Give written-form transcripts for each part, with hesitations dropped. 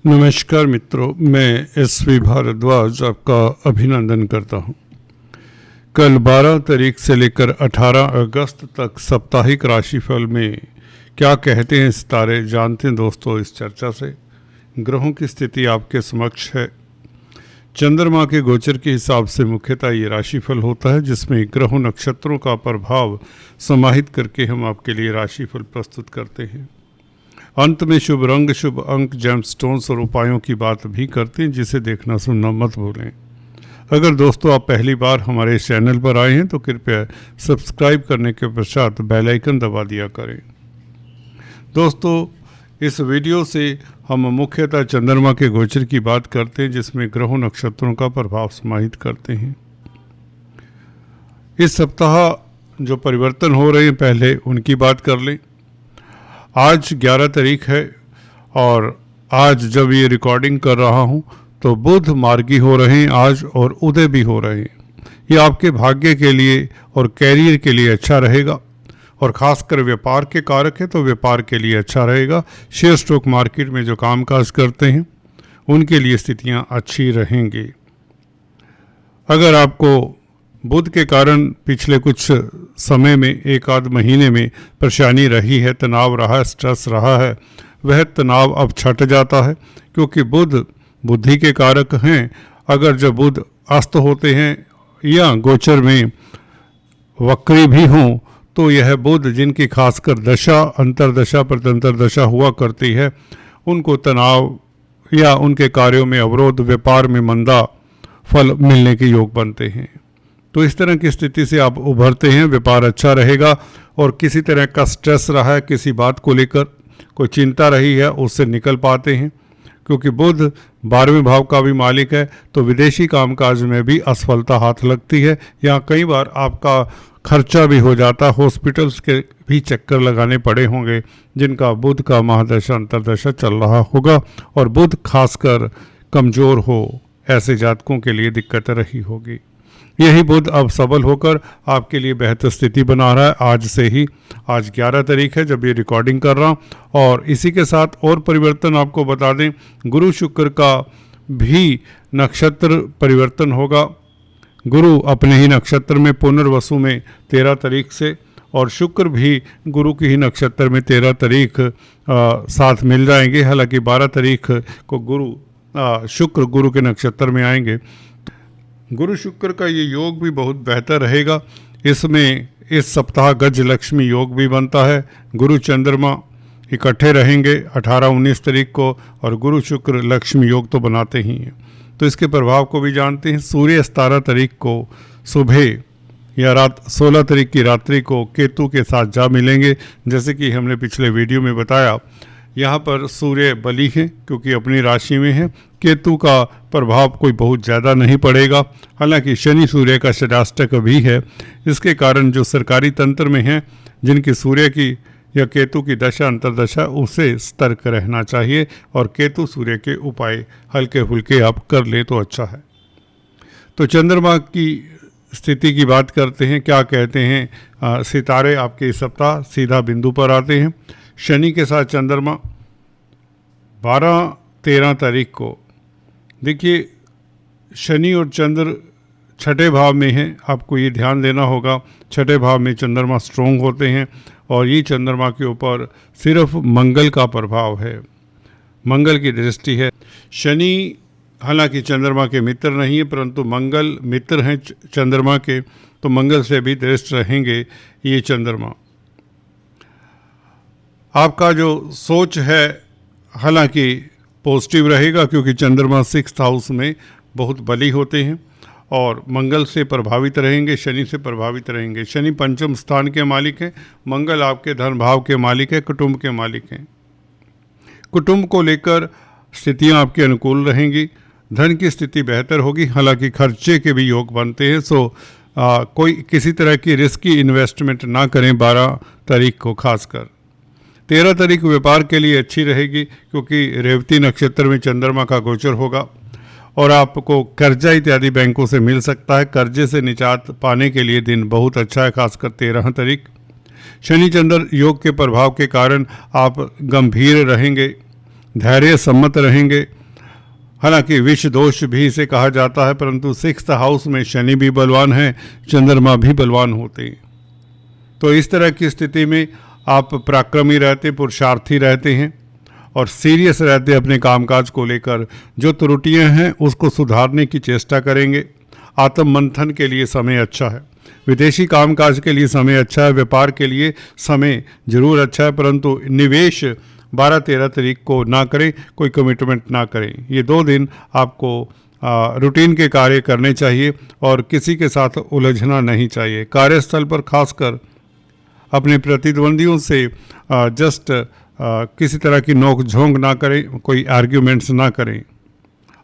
नमस्कार मित्रों, मैं एसवी भारद्वाज आपका अभिनंदन करता हूं। कल 12 तारीख से लेकर 18 अगस्त तक साप्ताहिक राशिफल में क्या कहते हैं सितारे जानते हैं दोस्तों। इस चर्चा से ग्रहों की स्थिति आपके समक्ष है। चंद्रमा के गोचर के हिसाब से मुख्यतः ये राशिफल होता है, जिसमें ग्रहों नक्षत्रों का प्रभाव समाहित करके हम आपके लिए राशिफल प्रस्तुत करते हैं। अंत में शुभ रंग, शुभ अंक, जेमस्टोन्स और उपायों की बात भी करते हैं, जिसे देखना सुनना मत भूलें। अगर दोस्तों आप पहली बार हमारे चैनल पर आए हैं तो कृपया सब्सक्राइब करने के पश्चात बेल आइकन दबा दिया करें। दोस्तों, इस वीडियो से हम मुख्यतः चंद्रमा के गोचर की बात करते हैं, जिसमें ग्रहों नक्षत्रों का प्रभाव समाहित करते हैं। इस सप्ताह जो परिवर्तन हो रहे हैं पहले उनकी बात कर लें। आज 11 तारीख है और आज जब ये रिकॉर्डिंग कर रहा हूँ तो बुध मार्गी हो रहे हैं आज, और उदय भी हो रहे हैं। ये आपके भाग्य के लिए और कैरियर के लिए अच्छा रहेगा, और ख़ासकर व्यापार के कारक है तो व्यापार के लिए अच्छा रहेगा। शेयर स्टॉक मार्केट में जो कामकाज करते हैं उनके लिए स्थितियाँ अच्छी रहेंगी। अगर आपको बुध के कारण पिछले कुछ समय में, एक आध महीने में परेशानी रही है, तनाव रहा है, स्ट्रेस रहा है, वह तनाव अब छट जाता है, क्योंकि बुध बुद्धि के कारक हैं। अगर जब बुध अस्त होते हैं या गोचर में वक्री भी हों तो यह बुध जिनकी खासकर दशा, अंतर्दशा, प्रत्यंतर दशा हुआ करती है, उनको तनाव या उनके कार्यों में अवरोध, व्यापार में मंदा फल मिलने के योग बनते हैं। तो इस तरह की स्थिति से आप उभरते हैं, व्यापार अच्छा रहेगा, और किसी तरह का स्ट्रेस रहा है, किसी बात को लेकर कोई चिंता रही है, उससे निकल पाते हैं। क्योंकि बुध 12वें भाव का भी मालिक है, तो विदेशी कामकाज में भी असफलता हाथ लगती है। यहाँ कई बार आपका खर्चा भी हो जाता है, हॉस्पिटल्स के भी चक्कर लगाने पड़े होंगे जिनका बुध का महादशा अंतर्दशा चल रहा होगा, और बुध खासकर कमज़ोर हो ऐसे जातकों के लिए दिक्कत रही होगी। यही बुध अब सबल होकर आपके लिए बेहतर स्थिति बना रहा है आज से ही। आज 11 तारीख है जब ये रिकॉर्डिंग कर रहा हूँ, और इसी के साथ और परिवर्तन आपको बता दें, गुरु शुक्र का भी नक्षत्र परिवर्तन होगा। गुरु अपने ही नक्षत्र में पुनर्वसु में 13 तारीख से, और शुक्र भी गुरु की ही नक्षत्र में 13 तारीख साथ मिल जाएंगे। हालांकि 12 तारीख को शुक्र गुरु के नक्षत्र में आएंगे। गुरु शुक्र का ये योग भी बहुत बेहतर रहेगा। इसमें इस सप्ताह गज लक्ष्मी योग भी बनता है। गुरु चंद्रमा इकट्ठे रहेंगे 18-19 तारीख को, और गुरु शुक्र लक्ष्मी योग तो बनाते ही हैं। तो इसके प्रभाव को भी जानते हैं। सूर्य 17 तारीख को सुबह या रात 16 तारीख की रात्रि को केतु के साथ जा मिलेंगे। जैसे कि हमने पिछले वीडियो में बताया, यहाँ पर सूर्य बली है क्योंकि अपनी राशि में है। केतु का प्रभाव कोई बहुत ज़्यादा नहीं पड़ेगा। हालांकि शनि सूर्य का षडाष्टक भी है। इसके कारण जो सरकारी तंत्र में हैं, जिनकी सूर्य की या केतु की दशा अंतर्दशा, उसे सतर्क रहना चाहिए, और केतु सूर्य के उपाय हल्के फुल्के आप कर लें तो अच्छा है। तो चंद्रमा की स्थिति की बात करते हैं। क्या कहते हैं सितारे आपके इस सप्ताह, सीधा बिंदु पर आते हैं। शनि के साथ चंद्रमा 12-13 तारीख को, देखिए शनि और चंद्र छठे भाव में हैं। आपको ये ध्यान देना होगा, छठे भाव में चंद्रमा स्ट्रोंग होते हैं, और ये चंद्रमा के ऊपर सिर्फ मंगल का प्रभाव है, मंगल की दृष्टि है। शनि हालांकि चंद्रमा के मित्र नहीं है, परंतु मंगल मित्र हैं चंद्रमा के, तो मंगल से भी दृष्ट रहेंगे ये चंद्रमा। आपका जो सोच है हालांकि पॉजिटिव रहेगा, क्योंकि चंद्रमा 6th हाउस में बहुत बली होते हैं और मंगल से प्रभावित रहेंगे, शनि से प्रभावित रहेंगे। शनि पंचम स्थान के मालिक हैं, मंगल आपके धन भाव के मालिक है, कुटुंब के मालिक हैं। कुटुंब को लेकर स्थितियां आपके अनुकूल रहेंगी, धन की स्थिति बेहतर होगी। हालांकि खर्चे के भी योग बनते हैं, सो कोई किसी तरह की रिस्की इन्वेस्टमेंट ना करें 12 तारीख को खासकर। 13 तारीख व्यापार के लिए अच्छी रहेगी, क्योंकि रेवती नक्षत्र में चंद्रमा का गोचर होगा, और आपको कर्जा इत्यादि बैंकों से मिल सकता है। कर्जे से निजात पाने के लिए दिन बहुत अच्छा है, खासकर 13 तारीख। शनि चंद्र योग के प्रभाव के कारण आप गंभीर रहेंगे, धैर्य सम्मत रहेंगे। हालांकि विष दोष भी इसे कहा जाता है, परंतु 6th हाउस में शनि भी बलवान है, चंद्रमा भी बलवान होते हैं। तो इस तरह की स्थिति में आप पराक्रमी रहते, पुरुषार्थी रहते हैं और सीरियस रहते अपने कामकाज को लेकर। जो त्रुटियां हैं उसको सुधारने की चेष्टा करेंगे। आत्म मंथन के लिए समय अच्छा है, विदेशी कामकाज के लिए समय अच्छा है, व्यापार के लिए समय जरूर अच्छा है, परंतु निवेश 12-13 तारीख को ना करें, कोई कमिटमेंट ना करें। ये 2 दिन आपको रूटीन के कार्य करने चाहिए और किसी के साथ उलझना नहीं चाहिए। कार्यस्थल पर खासकर अपने प्रतिद्वंदियों से किसी तरह की नोक झोंक ना करें, कोई आर्ग्यूमेंट्स ना करें,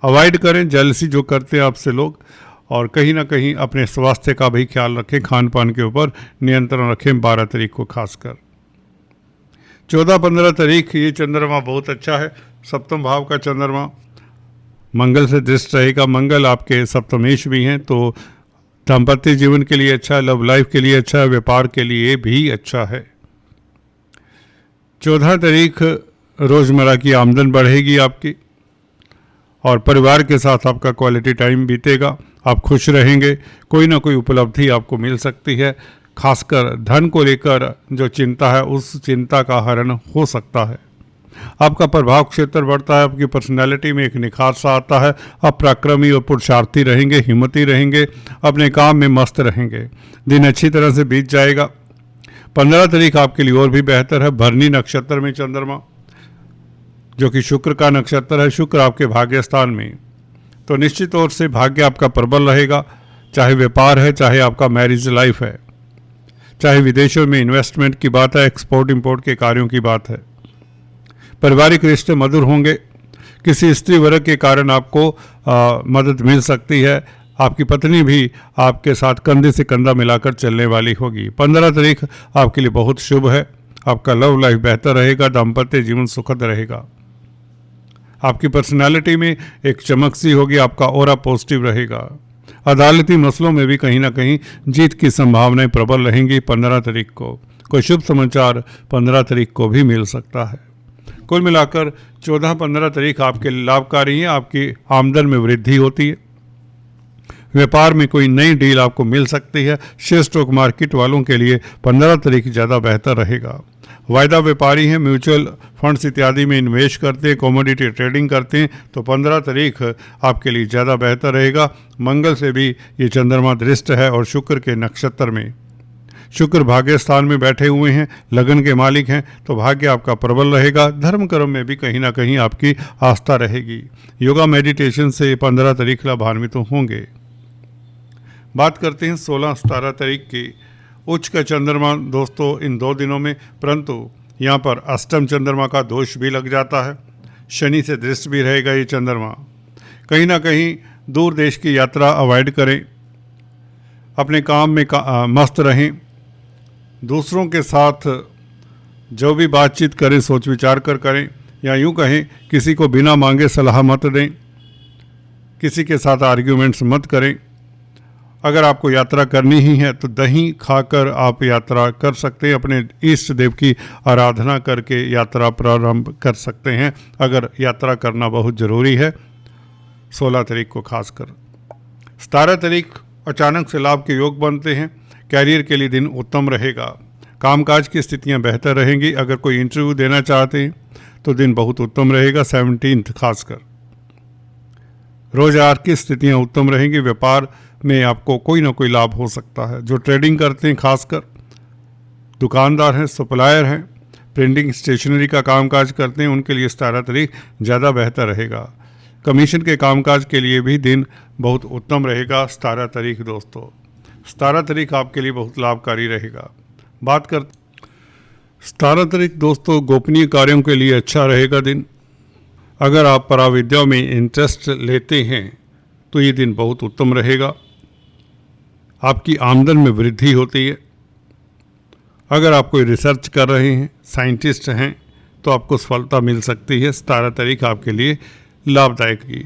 अवॉइड करें जेलसी जो करते हैं आपसे लोग। और कहीं ना कहीं अपने स्वास्थ्य का भी ख्याल रखें, खान पान के ऊपर नियंत्रण रखें 12 तारीख को खासकर। 14-15 तारीख ये चंद्रमा बहुत अच्छा है, सप्तम भाव का चंद्रमा मंगल से दृष्ट रहेगा। मंगल आपके सप्तमेश भी हैं, तो दाम्पत्य जीवन के लिए अच्छा है, लव लाइफ के लिए अच्छा है, व्यापार के लिए भी अच्छा है। 14 तारीख रोज़मर्रा की आमदन बढ़ेगी आपकी और परिवार के साथ आपका क्वालिटी टाइम बीतेगा। आप खुश रहेंगे, कोई ना कोई उपलब्धि आपको मिल सकती है। खासकर धन को लेकर जो चिंता है उस चिंता का हरण हो सकता है। आपका प्रभाव क्षेत्र बढ़ता है, आपकी पर्सनैलिटी में एक निखार सा आता है। आप पराक्रमी और पुरुषार्थी रहेंगे, हिम्मती रहेंगे, अपने काम में मस्त रहेंगे। दिन अच्छी तरह से बीत जाएगा। 15 तारीख आपके लिए और भी बेहतर है। भरनी नक्षत्र में चंद्रमा, जो कि शुक्र का नक्षत्र है, शुक्र आपके भाग्य स्थान में, तो निश्चित तौर से भाग्य आपका प्रबल रहेगा। चाहे व्यापार है, चाहे आपका मैरिज लाइफ है, चाहे विदेशों में इन्वेस्टमेंट की बात है, एक्सपोर्ट इंपोर्ट के कार्यों की बात है। पारिवारिक रिश्ते मधुर होंगे। किसी स्त्री वर्ग के कारण आपको मदद मिल सकती है। आपकी पत्नी भी आपके साथ कंधे से कंधा मिलाकर चलने वाली होगी। 15 तारीख आपके लिए बहुत शुभ है। आपका लव लाइफ बेहतर रहेगा, दाम्पत्य जीवन सुखद रहेगा। आपकी पर्सनालिटी में एक चमक सी होगी, आपका ऑरा पॉजिटिव रहेगा। अदालती मसलों में भी कहीं ना कहीं जीत की संभावनाएं प्रबल रहेंगी। 15 तारीख को कोई शुभ समाचार 15 तारीख को भी मिल सकता है। कुल मिलाकर 14-15 तारीख आपके लिए लाभकारी है। आपकी आमदन में वृद्धि होती है। व्यापार में कोई नई डील आपको मिल सकती है। शेयर स्टॉक मार्केट वालों के लिए 15 तारीख ज़्यादा बेहतर रहेगा। वायदा व्यापारी हैं, म्यूचुअल फंड्स इत्यादि में इन्वेस्ट करते हैं, कमोडिटी ट्रेडिंग करते हैं, तो 15 तारीख आपके लिए ज़्यादा बेहतर रहेगा। मंगल से भी ये चंद्रमा दृष्ट है और शुक्र के नक्षत्र में, शुक्र भाग्य स्थान में बैठे हुए हैं, लगन के मालिक हैं, तो भाग्य आपका प्रबल रहेगा। धर्म कर्म में भी कहीं ना कहीं आपकी आस्था रहेगी। योगा मेडिटेशन से 15 तारीख लाभान्वित होंगे। बात करते हैं 16-17 तारीख की। उच्च का चंद्रमा दोस्तों इन 2 दिनों में, परंतु यहाँ पर अष्टम चंद्रमा का दोष भी लग जाता है। शनि से दृष्ट भी रहेगा ये चंद्रमा। कहीं ना कहीं दूर देश की यात्रा अवॉइड करें, अपने काम में मस्त रहें। दूसरों के साथ जो भी बातचीत करें सोच विचार कर करें, या यूँ कहें किसी को बिना मांगे सलाह मत दें, किसी के साथ आर्ग्यूमेंट्स मत करें। अगर आपको यात्रा करनी ही है तो दही खाकर आप यात्रा कर सकते हैं। अपने इष्ट देव की आराधना करके यात्रा प्रारंभ कर सकते हैं, अगर यात्रा करना बहुत ज़रूरी है। 16 तारीख को खासकर। 17 तारीख अचानक से लाभ के योग बनते हैं। कैरियर के लिए दिन उत्तम रहेगा। कामकाज की स्थितियां बेहतर रहेंगी। अगर कोई इंटरव्यू देना चाहते हैं तो दिन बहुत उत्तम रहेगा। 17 खासकर रोजगार की स्थितियां उत्तम रहेंगी। व्यापार में आपको कोई ना कोई लाभ हो सकता है। जो ट्रेडिंग करते हैं, खासकर दुकानदार हैं, सप्लायर हैं, प्रिंटिंग स्टेशनरी का कामकाज करते हैं, उनके लिए 17 तारीख ज़्यादा बेहतर रहेगा। कमीशन के कामकाज के लिए भी दिन बहुत उत्तम रहेगा। 17 तारीख दोस्तों, 17 तारीख आपके लिए बहुत लाभकारी रहेगा। बात कर 17 तारीख दोस्तों गोपनीय कार्यों के लिए अच्छा रहेगा दिन। अगर आप पराविद्या में इंटरेस्ट लेते हैं तो ये दिन बहुत उत्तम रहेगा। आपकी आमदन में वृद्धि होती है। अगर आप कोई रिसर्च कर रहे हैं, साइंटिस्ट हैं, तो आपको सफलता मिल सकती है। 17 तारीख आपके लिए लाभदायक है।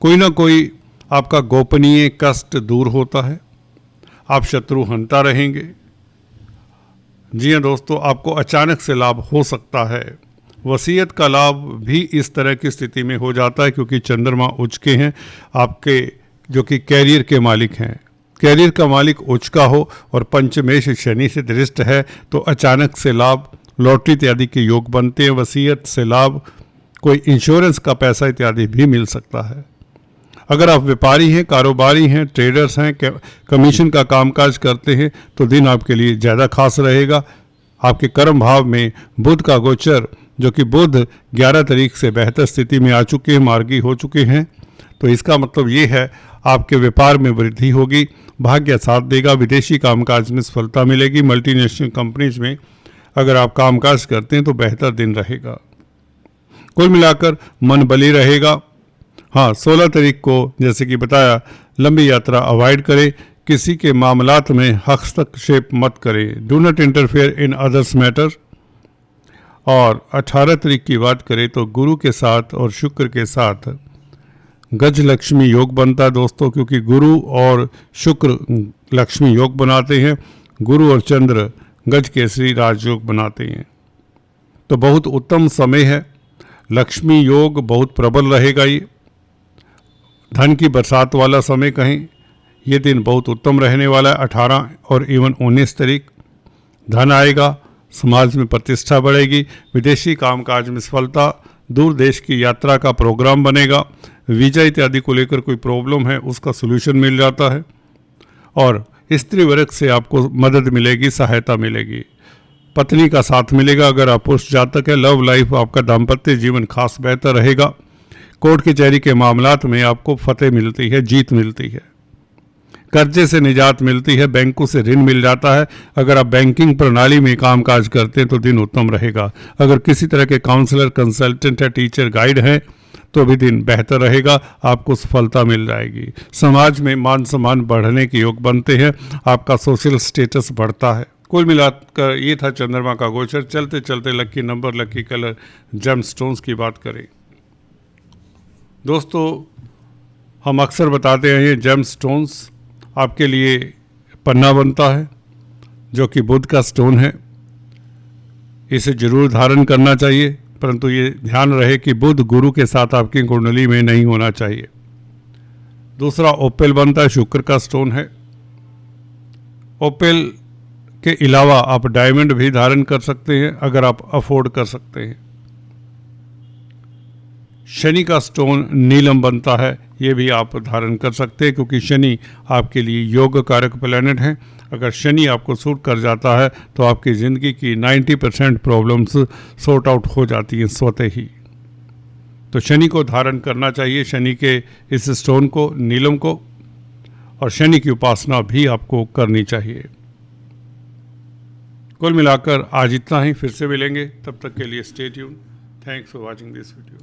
कोई ना कोई आपका गोपनीय कष्ट दूर होता है। आप शत्रु हंता रहेंगे। जी हाँ दोस्तों, आपको अचानक से लाभ हो सकता है। वसीयत का लाभ भी इस तरह की स्थिति में हो जाता है क्योंकि चंद्रमा उच्च के हैं आपके, जो कि कैरियर के मालिक हैं। कैरियर का मालिक उच्च का हो और पंचमेश शनि से दृष्ट है तो अचानक से लाभ, लॉटरी इत्यादि के योग बनते हैं। वसीयत से लाभ, कोई इंश्योरेंस का पैसा इत्यादि भी मिल सकता है। अगर आप व्यापारी हैं, कारोबारी हैं, ट्रेडर्स हैं, कमीशन का कामकाज करते हैं तो दिन आपके लिए ज़्यादा खास रहेगा। आपके कर्म भाव में बुध का गोचर, जो कि बुध 11 तारीख से बेहतर स्थिति में आ चुके हैं, मार्गी हो चुके हैं, तो इसका मतलब ये है आपके व्यापार में वृद्धि होगी, भाग्य साथ देगा, विदेशी कामकाज में सफलता मिलेगी। मल्टीनेशनल कंपनीज में अगर आप कामकाज करते हैं तो बेहतर दिन रहेगा। कुल मिलाकर मन बली रहेगा। हाँ, 16 तारीख को जैसे कि बताया, लंबी यात्रा अवॉइड करें, किसी के मामलात में हस्तक्षेप मत करें, do not interfere in others matter. और 18 तारीख की बात करें तो गुरु के साथ और शुक्र के साथ गज लक्ष्मी योग बनता है दोस्तों, क्योंकि गुरु और शुक्र लक्ष्मी योग बनाते हैं, गुरु और चंद्र गज केसरी राजयोग बनाते हैं। तो बहुत उत्तम समय है, लक्ष्मी योग बहुत प्रबल रहेगा। ये धन की बरसात वाला समय कहें, ये दिन बहुत उत्तम रहने वाला है। 18 और इवन 19 तारीख धन आएगा, समाज में प्रतिष्ठा बढ़ेगी, विदेशी कामकाज में सफलता, दूर देश की यात्रा का प्रोग्राम बनेगा, वीजा इत्यादि को लेकर कोई प्रॉब्लम है उसका सलूशन मिल जाता है, और स्त्री वर्ग से आपको मदद मिलेगी, सहायता मिलेगी, पत्नी का साथ मिलेगा। अगर आप पुरुष जातक है, लव लाइफ, आपका दाम्पत्य जीवन खास बेहतर रहेगा। कोर्ट कचहरी के मामलात में आपको फतेह मिलती है, जीत मिलती है, कर्जे से निजात मिलती है, बैंकों से ऋण मिल जाता है। अगर आप बैंकिंग प्रणाली में कामकाज करते हैं तो दिन उत्तम रहेगा। अगर किसी तरह के काउंसलर, कंसल्टेंट है, टीचर, गाइड हैं तो भी दिन बेहतर रहेगा, आपको सफलता मिल जाएगी। समाज में मान सम्मान बढ़ने के योग बनते हैं, आपका सोशल स्टेटस बढ़ता है। कुल मिलाकर ये था चंद्रमा का गोचर। चलते चलते lucky number, lucky colour, gem stones की बात करें दोस्तों, हम अक्सर बताते हैं ये जेम स्टोन्स आपके लिए पन्ना बनता है, जो कि बुध का स्टोन है। इसे जरूर धारण करना चाहिए, परंतु ये ध्यान रहे कि बुध गुरु के साथ आपकी कुंडली में नहीं होना चाहिए। दूसरा ओपेल बनता है, शुक्र का स्टोन है। ओपेल के अलावा आप डायमंड भी धारण कर सकते हैं अगर आप अफोर्ड कर सकते हैं। शनि का स्टोन नीलम बनता है, ये भी आप धारण कर सकते हैं क्योंकि शनि आपके लिए योग कारक प्लैनेट है। अगर शनि आपको सूट कर जाता है तो आपकी ज़िंदगी की 90% प्रॉब्लम्स सॉर्ट आउट हो जाती हैं स्वतः ही। तो शनि को धारण करना चाहिए, शनि के इस स्टोन को, नीलम को, और शनि की उपासना भी आपको करनी चाहिए। कुल मिलाकर आज इतना ही, फिर से मिलेंगे, तब तक के लिए stay tune. Thanks for watching this video.